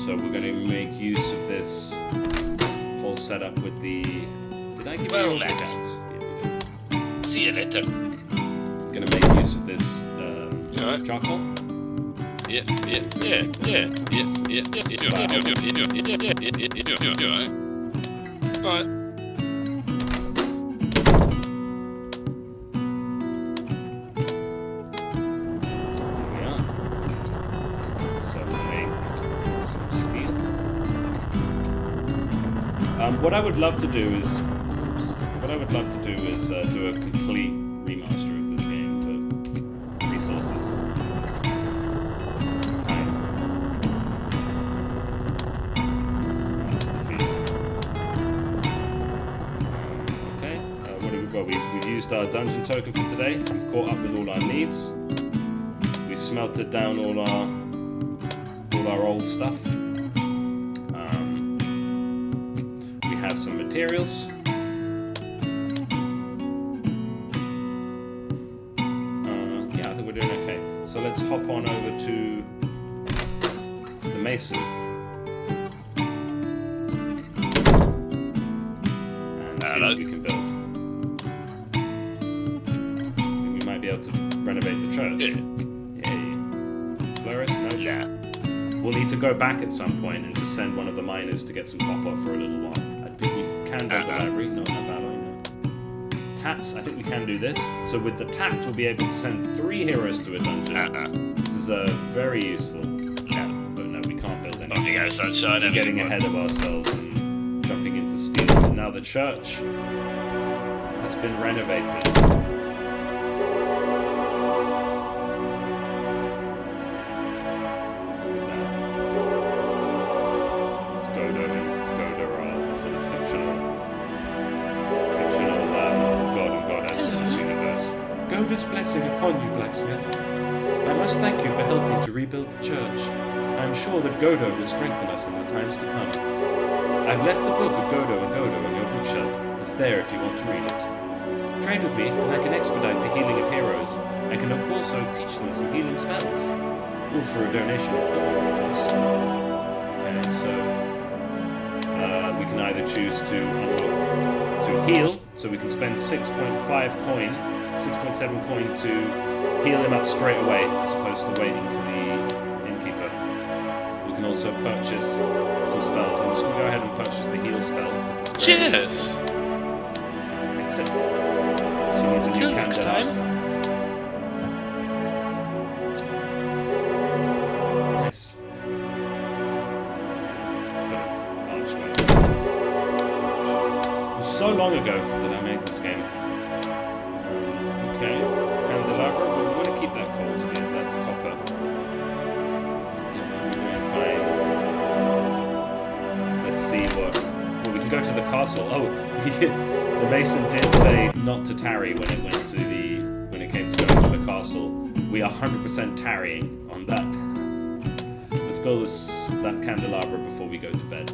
So we're going to make use of this whole setup with the... Did I give you all the Matt. dance? Yeah, we did. See you later. I'm going to make use of this alright? charcoal. Yeah. Alright. Here we are. So we'll make some steel. What I would love to do is, do a complete remaster of this game, but resources. Time. That's defeat. Okay. We've used our dungeon token for today. We've caught up with all our needs. We've smelted down all our old stuff. We have some materials. Yeah, I think we're doing okay. So let's hop on over to the mason. And see Hello. what we can build. I think we might be able to renovate the church. Yay. Flourish? No. Nah. We'll need to go back at some point and just send one of the miners to get some copper for a little while. I think we can build the library. No, not that I know. Taps, I think we can do this. So with the taps, we'll be able to send 3 heroes to a dungeon. This is very useful. But no, we can't build anything. Off you go, sunshine. We're getting ahead of ourselves and jumping into steel. And now the church has been renovated. God's blessing upon you, Blacksmith. I must thank you for helping to rebuild the church. I am sure that Godo will strengthen us in the times to come. I've left the book of Godo and Godo on your bookshelf. It's there if you want to read it. Trade with me, and I can expedite the healing of heroes. I can also teach them some healing spells. All for a donation of gold, of course. Okay, so we can either choose to heal, so we can spend 6.7 coin to heal him up straight away, as opposed to waiting for the innkeeper. We can also purchase some spells. I'm just going to go ahead and purchase the heal spell. Yes! Excellent. She needs a new Till next candle. time. Nice. Archway. It was so long ago that I made this game. Okay, candelabra. We want to keep that coal to get that copper. Fine. Let's see what. Well, we can go to the castle. Oh, the mason did say not to tarry when it came to going to the castle. We are 100% tarrying on that. Let's build that candelabra before we go to bed.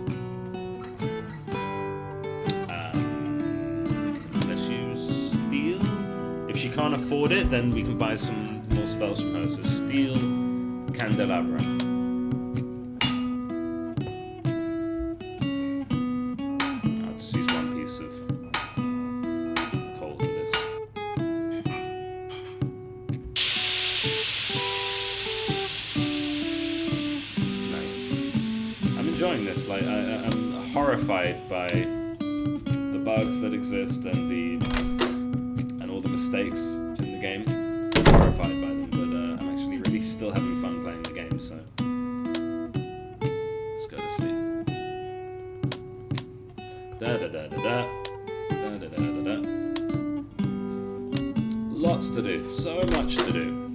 Let's use steel. If she can't afford it, then we can buy some more spells from her. So steel candelabra. I'll just use one piece of coal for this. Nice. I'm enjoying this. Like I'm horrified by the bugs that exist and all the mistakes in the game. I'm horrified by them, but I'm actually really still having fun playing the game, so let's go to sleep. Da da da da da. Da da da da da. Lots to do, so much to do.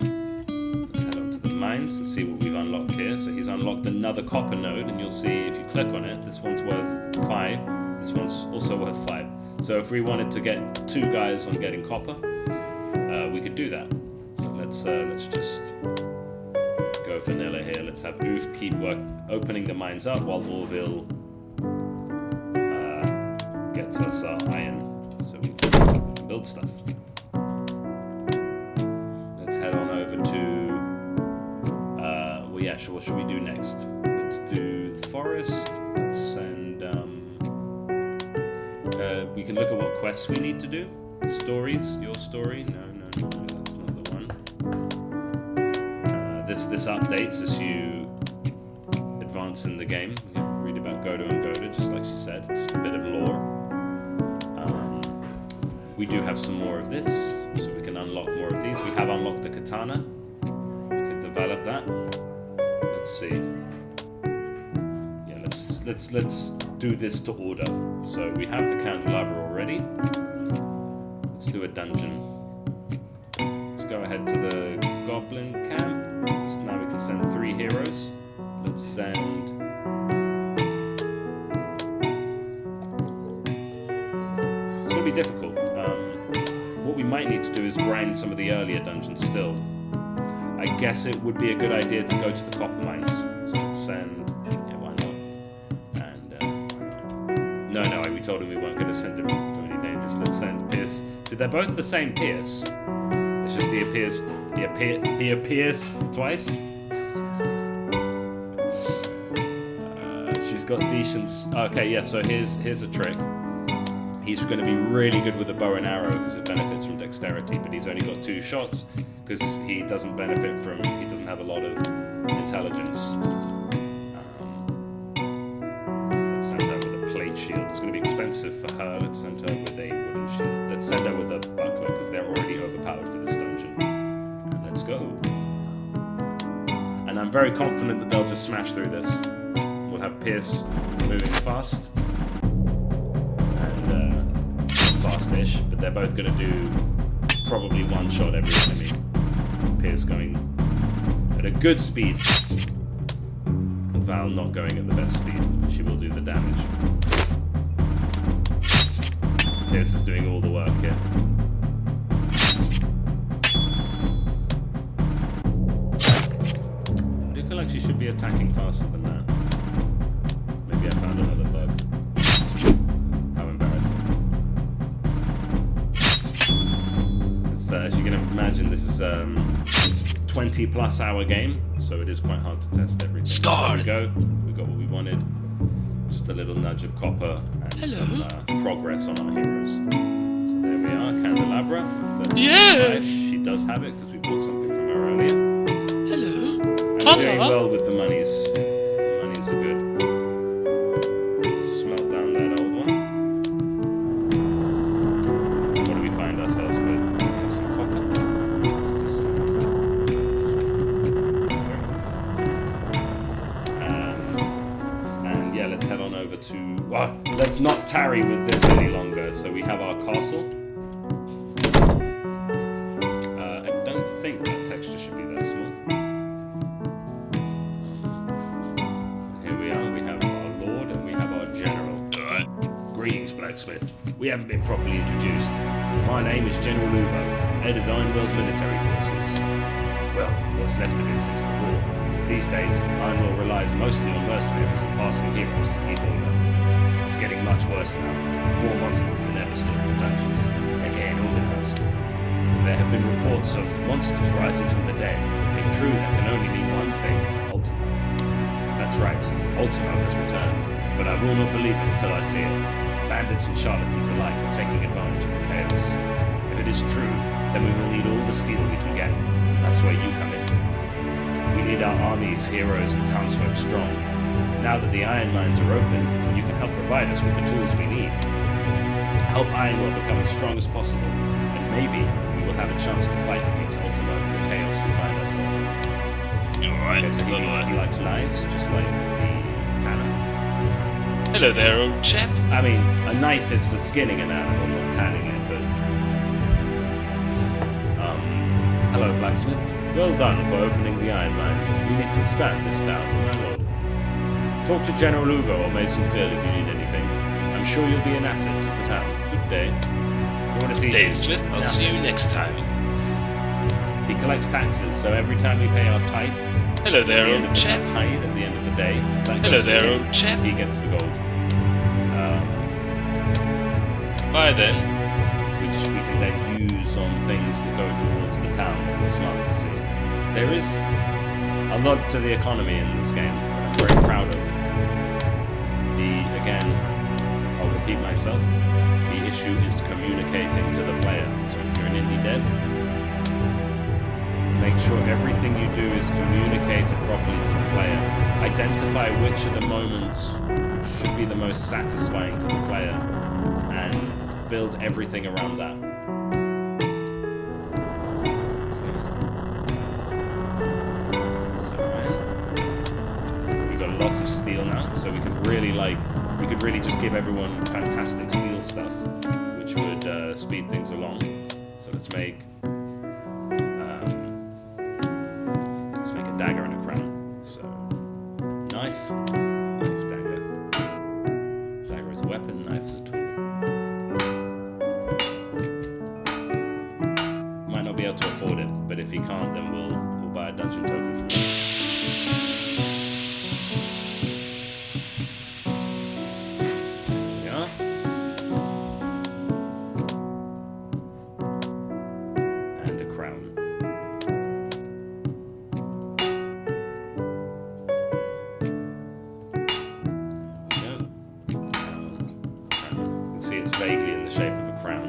Let's head on to the mines to see what we've unlocked here. So he's unlocked another copper node, and you'll see if you click on it, this one's worth 5. This one's also worth 5. So if we wanted to get 2 guys on getting copper, we could do that. So let's just go vanilla here. Let's have Oof keep opening the mines up while Orville gets us our iron, so we can build stuff. Let's head on over to. Well, yeah, sure. What should we do next? Let's do the forest. Let's send. We can look at what quests we need to do. Stories. Your story. No, that's not the one. This updates as you advance in the game. You can read about Godo and Godo, just like she said. Just a bit of lore. We do have some more of this, so we can unlock more of these. We have unlocked the katana. We could develop that. Let's see. Yeah, let's do this to order. So we have the candelabra already. Let's do a dungeon. Let's go ahead to the goblin camp. Now we can send 3 heroes. Let's send. It's gonna be difficult. What we might need to do is grind some of the earlier dungeons still. I guess it would be a good idea to go to the copper mines. So let's send. Yeah, why not? And no, we told him we weren't going to send him to any dangers. Let's send Pierce. See, they're both the same Pierce. It's just he appears twice. She's got decent. Okay, yeah. So here's a trick. He's going to be really good with a bow and arrow because it benefits from dexterity, but he's only got 2 shots because he doesn't benefit from. He doesn't have a lot of intelligence. Let's send her with a plate shield. It's going to be expensive for her. Let's send her with a wooden shield. Let's send her with a buckler because they're already overpowered for this dungeon. And let's go. And I'm very confident that they'll just smash through this. We'll have Pierce moving fast. Fast-ish, but they're both going to do probably 1 shot every enemy. Pierce going at a good speed. And Val not going at the best speed, but she will do the damage. Pierce is doing all the work here. I do feel like she should be attacking faster than that. Maybe I found another bug. As you can imagine, this is a 20+ hour game, so it is quite hard to test everything. There we go. We got what we wanted. Just a little nudge of copper and some progress on our heroes. So there we are, candelabra. Yes! She does have it because we bought something from her earlier. Hello. And Tata. doing well with the monies. The monies are good. Smelt down that old one. What do we find ourselves with? Well, let's not tarry with this any longer. So we have our castle. I don't think that texture should be that small. Here we are. We have our lord and we have our general. Alright. Greetings, Blacksmith. We haven't been properly introduced. My name is General Uvo, head of Ironwell's military forces. Well, what's left of it since the war. These days, Ironwell relies mostly on mercenaries and passing heroes to keep order. It's getting much worse now. More monsters than ever stood for dungeons. They're getting organized. There have been reports of monsters rising from the dead. If true, there can only be one thing: Ultimo. That's right, Ultimo has returned. But I will not believe it until I see it. Bandits and charlatans alike are taking advantage of the chaos. If it is true, then we will need all the steel we can get. That's where you come in. We need our armies, heroes, and townsfolk strong. now that the iron mines are open, you can help provide us with the tools we need. Help Ironworld become as strong as possible, and maybe we will have a chance to fight against Ultima and the chaos we find ourselves in. Alright, Okay, so he likes knives, just like the tanner. hello there, old chap. I mean, a knife is for skinning an animal, not tanning it, but... hello, Blacksmith. Well done for opening the iron mines. We need to expand this town. Talk to General Ugo or Mason Phil if you need anything. I'm sure you'll be an asset to the town. Good day. If you want to see Dave Smith, I'll see you next time. He collects taxes, so every time we pay our tithe, Hello at there, the end old of chap. the tithe, at the end of the day, that Hello goes to there, him. old chap. He gets the gold. Bye then. Which we can then use on things that go towards the town if we're smart, you see. There is a lot to the economy in this game that I'm very proud of. Again, I'll repeat myself, the issue is communicating to the player. So if you're an indie dev, make sure everything you do is communicated properly to the player. Identify which of the moments should be the most satisfying to the player, and build everything around that. We've got lots of steel now, so we could really just give everyone fantastic steel stuff, which would speed things along. So let's make a dagger and a crown. So knife, dagger. Dagger is a weapon, knife is a tool. Might not be able to afford it, but if he can't, then we'll buy a dungeon token from him. Yeah. And a crown. Yeah. You can see it's vaguely in the shape of a crown.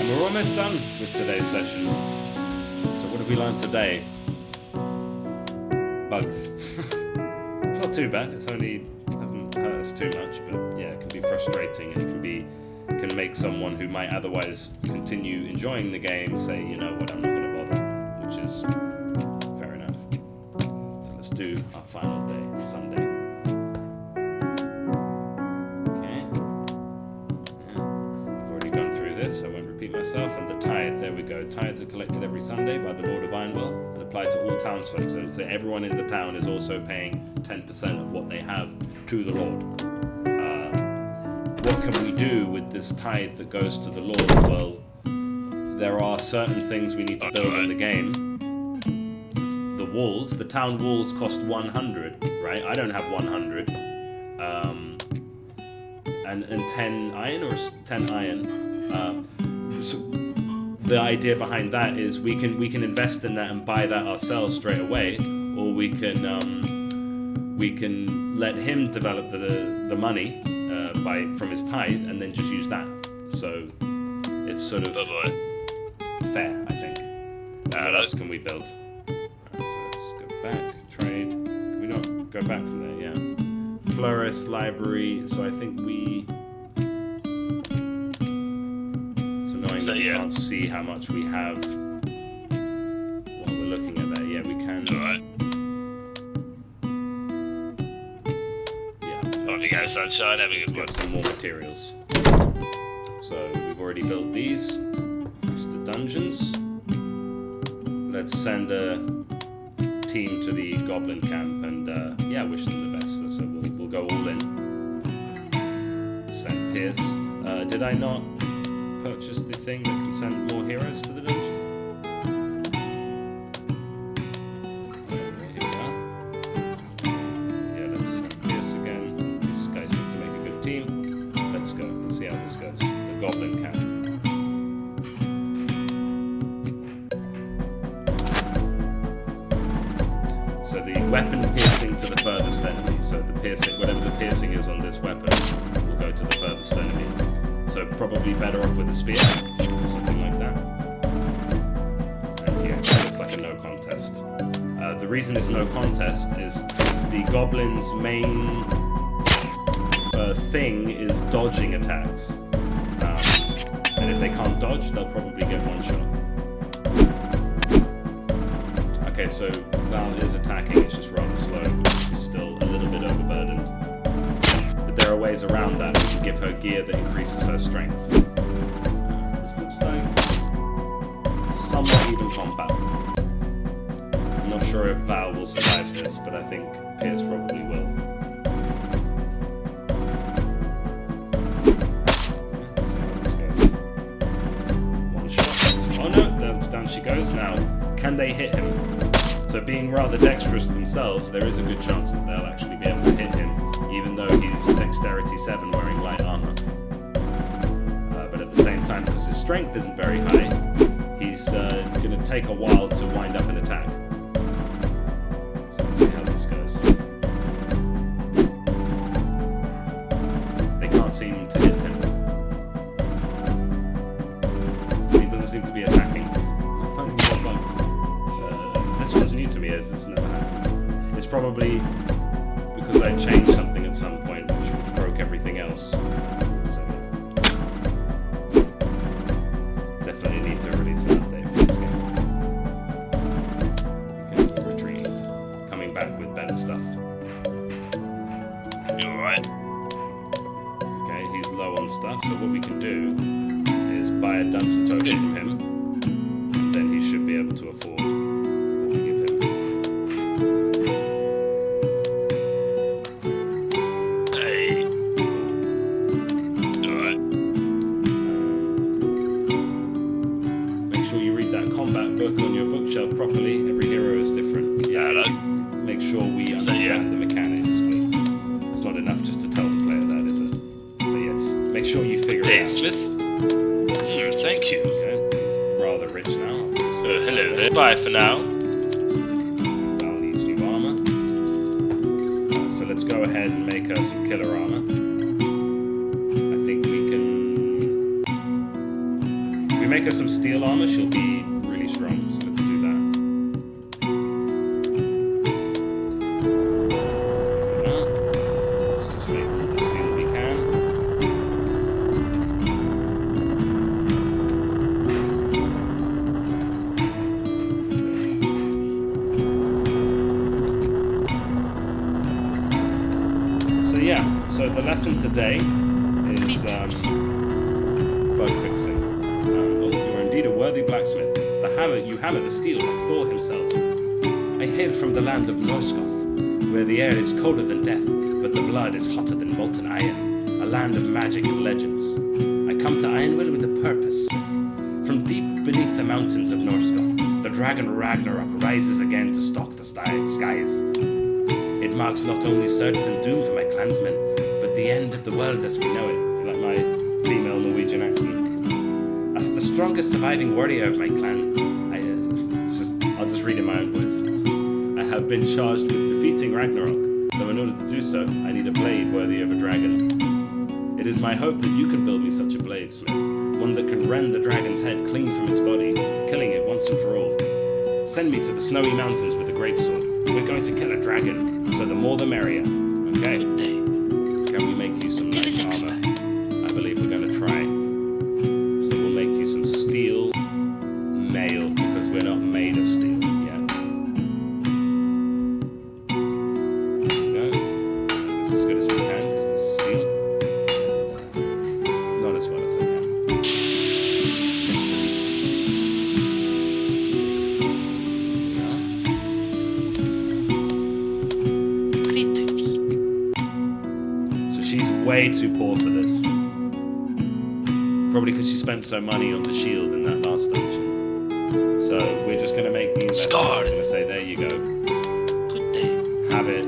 We're almost done with today's session. So what have we learned today? Bugs. It's not too bad. Hasn't hurt us too much, but yeah, it can be frustrating and can make someone who might otherwise continue enjoying the game say, you know what, I'm not going to bother, which is fair enough. So let's do our final day, Sunday. I won't repeat myself. And the tithe, there we go. Tithes are collected every Sunday by the Lord of Ironwell and applied to all townsfolk. So everyone in the town is also paying 10% of what they have to the Lord. What can we do with this tithe that goes to the Lord? Well, there are certain things we need to build in the game. The walls, the town walls cost 100, right? I don't have 100. And 10 iron or 10 iron. So the idea behind that is we can invest in that and buy that ourselves straight away, or we can let him develop the money from his tithe and then just use that. So it's sort of fair, I think. What else can we build? So let's go back, trade. Can we not go back from there? Yeah. Florist, library. So I think we. So you can't see how much we have while we're looking at that. Yeah, we can. Alright. Yeah. Off you go, sunshine. Have a Let's good one. get some more materials. So we've already built these. That's the dungeons. Let's send a team to the goblin camp and yeah, wish them the best. So we'll go all in. Send Pierce. Did I not purchase the thing that can send more heroes to the dungeon? Here we are. Yeah, let's Pierce again. These guys seem to make a good team. Let's go. Let's see how this goes. The goblin camp. So the weapon piercing to the furthest enemy. So the piercing, whatever the piercing is on this weapon, will go to the furthest enemy. So probably better off with a spear or something like that. And yeah, it looks like a no contest. reason it's no contest is the goblins' main thing is dodging attacks. And if they can't dodge, they'll probably get one shot. Okay, so Val is attacking, it's just rather slow, but she's still a little bit overburdened. But there are ways around that. We can give her gear that increases her strength. This looks like somewhat even combat. I'm not sure if Val will survive this, but I think Pierce probably will. Let's see how this goes. One shot. Oh no, down she goes now. Can they hit him? So being rather dexterous themselves, there is a good chance that they'll actually be able to hit him, even though he's dexterity 7 wearing light armor. But at the same time, because his strength isn't very high, he's going to take a while to wind up an attack. So let's see how this goes. They can't seem to hit him. He doesn't seem to be attacking. I'm finding more bugs. This one's new to me, as it's never happened. It's probably because I changed something at some point which broke everything else. So definitely need to release an update for this game. Okay, retreat. Coming back with better stuff. You alright? Okay, he's low on stuff, so what we can do is buy a dungeon token from him, and then he should be able to afford what we give him. Hey. Alright. Make sure you read that combat book on your bookshelf properly. Every hero is different. Yeah, hello. Make sure we understand the mechanics. It's not enough just to tell the player that, is it? So yes, make sure you figure it out. Blacksmith. Thank you. Okay, he's rather rich now. Hello there. Bye for now. Val needs new armor. So let's go ahead and make her some killer armor. I think we can... If we make her some steel armor, she'll be really strong. So let's do that. Let's just make all the steel we can. So yeah, so the lesson today is bug fixing. Well, you are indeed a worthy blacksmith. You hammer the steel like Thor himself. I hail from the land of Norskoth, where the air is colder than death, but the blood is hotter than molten iron. A land of magic and legends. I come to Ironwell with a purpose, Smith. From deep beneath the mountains of Norskoth, the dragon Ragnarok rises again to stalk the skies. It marks not only certain doom for my clansmen, but the end of the world as we know it. Like my female Norwegian accent. As the strongest surviving warrior of my clan, I'll just read in my own voice. I have been charged with defeating Ragnarok, though in order to do so, I need a blade worthy of a dragon. It is my hope that you can build me such a blade, Smith, one that can rend the dragon's head clean from its body, killing it once and for all. Send me to the snowy mountains with a greatsword. We're going to kill a dragon, so the more the merrier. Okay? Can we make you some nice armor? I believe we're going to try. So we'll make you some steel mail, because we're not made of steel yet. There we go. This as good as we can, because it's steel. Not as well as I can. Way too poor for this. Probably because she spent so money on the shield in that last dungeon. So we're just going to make the investment. We're going to say, there you go. Good day. Have it.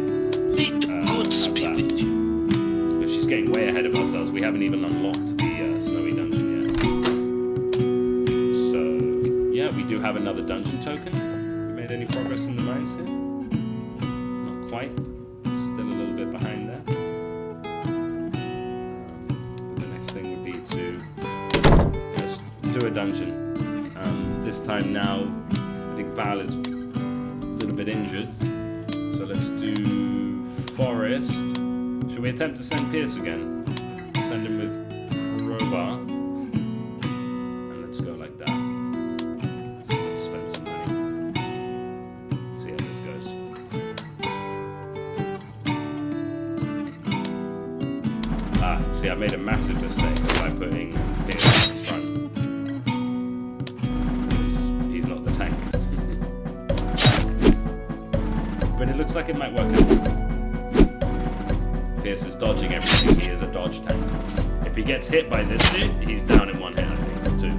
May the gods be with you. But she's getting way ahead of ourselves. We haven't even unlocked the snowy dungeon yet. So, yeah, we do have another dungeon token. We made any progress in the mines here? Not quite. Still a little bit behind there. Do a dungeon. This time now, I think Val is little bit injured. So let's do Forest. Should we attempt to send Pierce again? Send him with Crowbar. And let's go like that. So let's spend some money. Let's see how this goes. See, I made a massive mistake by putting Pierce in front. He's not the tank. But it looks like it might work out. Pierce is dodging everything. He is a dodge tank. If he gets hit by this dude, he's down in one hit, I think, or two.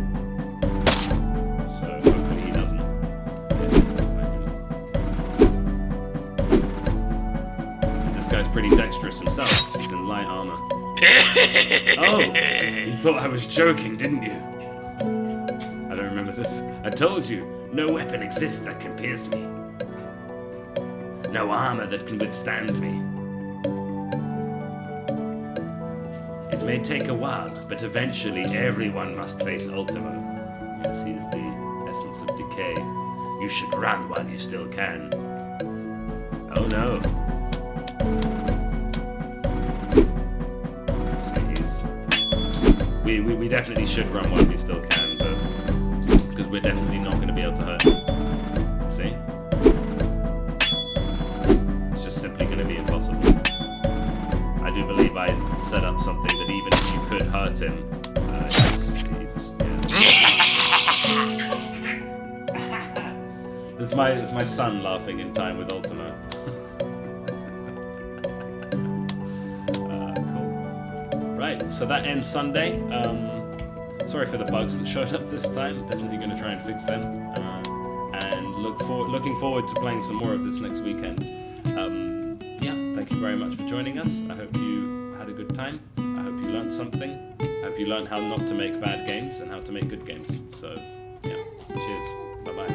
So hopefully he doesn't get hit by him. This guy's pretty dexterous himself. He's in light armor. Oh, you thought I was joking, didn't you? I don't remember this. I told you, no weapon exists that can pierce me. No armor that can withstand me. It may take a while, but eventually everyone must face Ultimo. Yes, he is the essence of decay. You should run while you still can. Oh no. We definitely should run while we still can, but because we're definitely not going to be able to hurt him. See? It's just simply going to be impossible. I do believe I set up something that even if you could hurt him, It's my son laughing in time with Ultimo. Right, so that ends Sunday. Sorry for the bugs that showed up this time. Definitely going to try and fix them. And looking forward to playing some more of this next weekend. Yeah, thank you very much for joining us. I hope you had a good time. I hope you learned something. I hope you learned how not to make bad games and how to make good games. So, yeah, cheers. Bye-bye.